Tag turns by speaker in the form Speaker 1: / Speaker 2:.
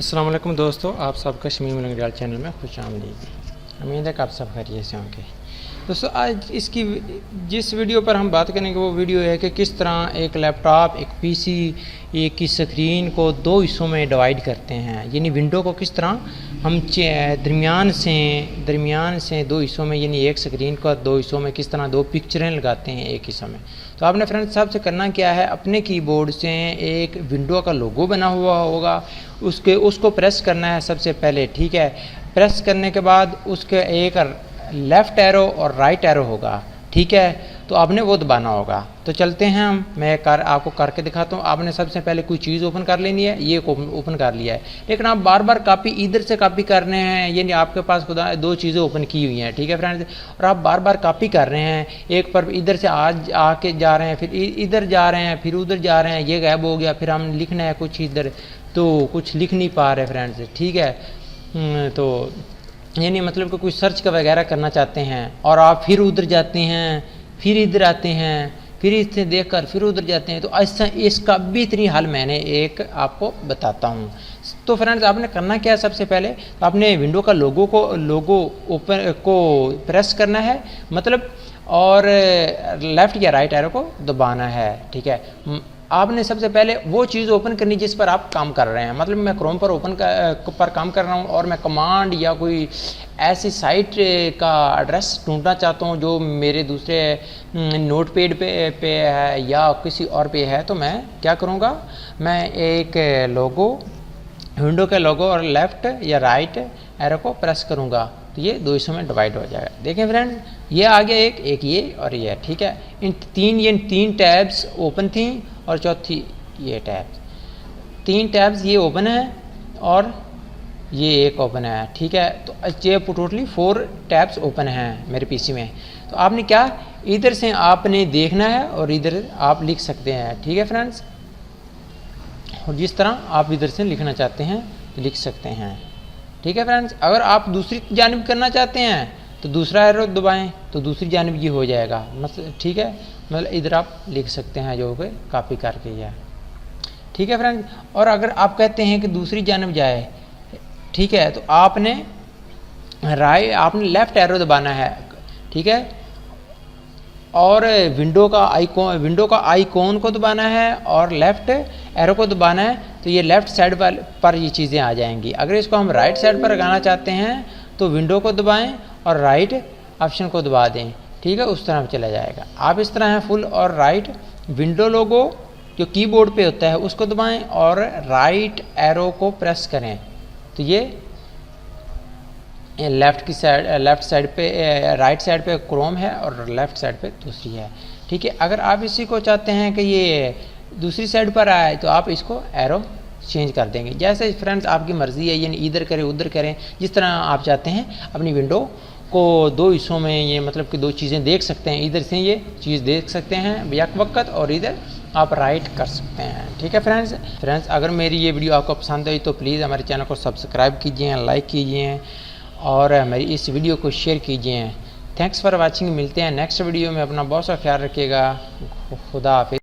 Speaker 1: अस्सलाम वालेकुम दोस्तों, आप सबका शमीम लंगड़ियाल चैनल में खुशामदीद। उम्मीद है कि आप सब खैरियत से होंगे। दोस्तों, आज इसकी जिस वीडियो पर हम बात करेंगे वो वीडियो है कि किस तरह एक लैपटॉप, एक पीसी, एक की स्क्रीन को दो हिस्सों में डिवाइड करते हैं। यानी विंडो को किस तरह हम दरमियान से दो हिस्सों में, यानी एक स्क्रीन को दो हिस्सों में किस तरह दो पिक्चरें लगाते हैं एक हिस्सों में। तो आपने फ्रेंड्स सबसे करना क्या है, अपने कीबोर्ड से एक विंडो का लोगो बना हुआ होगा, उसको प्रेस करना है सबसे पहले। ठीक है, प्रेस करने के बाद उसके एक लेफ़्ट एरो और राइट एरो होगा। ठीक है, तो आपने वो दबाना होगा। तो चलते हैं मैं आपको करके दिखाता हूँ। आपने सबसे पहले कोई चीज़ ओपन कर लेनी है, ये ओपन कर लिया है, लेकिन आप बार बार कॉपी इधर से कॉपी कर रहे हैं। यानी आपके पास खुदा दो चीज़ें ओपन की हुई हैं। ठीक है फ्रेंड्स, और आप बार बार कॉपी कर रहे हैं, एक पर इधर से आज आके जा रहे हैं, फिर इधर जा रहे हैं, फिर उधर जा रहे हैं, ये गायब हो गया, फिर हम लिखना है कुछ इधर, तो कुछ लिख नहीं पा रहे फ्रेंड्स। ठीक है, तो यानी मतलब कि कोई सर्च का वगैरह करना चाहते हैं और आप फिर उधर जाते हैं, फिर इधर आते हैं, फिर इससे देखकर फिर उधर जाते हैं। तो ऐसा इसका भी इतनी हल मैंने एक आपको बताता हूँ। तो फ्रेंड्स, आपने करना क्या है, सबसे पहले तो आपने विंडो का लोगो ओपन को प्रेस करना है, मतलब, और लेफ़्ट या राइट एरो को दबाना है। ठीक है, आपने सबसे पहले वो चीज़ ओपन करनी जिस पर आप काम कर रहे हैं। मतलब मैं क्रोम पर पर काम कर रहा हूँ और मैं कमांड या कोई ऐसी साइट का एड्रेस ढूंढना चाहता हूँ जो मेरे दूसरे नोटपैड पे है या किसी और पे है। तो मैं क्या करूँगा, मैं एक विंडो के लोगो और लेफ़्ट या राइट एरो को प्रेस करूँगा, तो ये दो हिस्सों में डिवाइड हो जाएगा। देखें फ्रेंड, ये आ गया एक ये और ये। ठीक है, ये तीन टैब्स ओपन थी और चौथी ये टैब, तीन टैब्स ये ओपन है और ये एक ओपन है। ठीक है, तो ये टोटली 4 टैब्स ओपन हैं मेरे पीसी में। तो आपने क्या, इधर से आपने देखना है और इधर आप लिख सकते हैं। ठीक है फ्रेंड्स, और जिस तरह आप इधर से लिखना चाहते हैं तो लिख सकते हैं। ठीक है फ्रेंड्स, अगर आप दूसरी जानिब करना चाहते हैं तो दूसरा एरो दबाएं तो दूसरी जानिब ये हो जाएगा। मतलब ठीक है, मतलब इधर आप लिख सकते हैं जो कि कॉपी करके है। ठीक है फ्रेंड्स, और अगर आप कहते हैं कि दूसरी जानिब जाए, ठीक है, तो आपने लेफ़्ट एरो दबाना है। ठीक है, और विंडो का आइकॉन को दबाना है और लेफ़्ट एरो को दबाना है, तो ये लेफ़्ट साइड पर ये चीज़ें आ जाएंगी। अगर इसको हम राइट साइड पर लगाना चाहते हैं तो विंडो को दबाएं और राइट ऑप्शन को दबा दें। ठीक है, उस तरह चला जाएगा। आप इस तरह है फुल और राइट विंडो लोगो जो कीबोर्ड पे होता है उसको दबाएं और राइट एरो को प्रेस करें, तो ये लेफ़्ट साइड पे, राइट साइड पे क्रोम है और लेफ़्ट साइड पे दूसरी है। ठीक है, अगर आप इसी को चाहते हैं कि ये दूसरी साइड पर आए तो आप इसको एरो चेंज कर देंगे। जैसे फ्रेंड्स आपकी मर्ज़ी है, यानी इधर करें उधर करें, जिस तरह आप चाहते हैं अपनी विंडो को दो हिस्सों में, ये मतलब कि दो चीज़ें देख सकते हैं। इधर से ये चीज़ देख सकते हैं यक वक्त और इधर आप राइट कर सकते हैं। ठीक है फ्रेंड्स, अगर मेरी ये वीडियो आपको पसंद आई तो प्लीज़ हमारे चैनल को सब्सक्राइब कीजिए, लाइक कीजिए और मेरी इस वीडियो को शेयर कीजिए। Thanks for watching. मिलते हैं नेक्स्ट वीडियो में। अपना बहुत सा ख्याल रखिएगा। खुदा हाफिज़।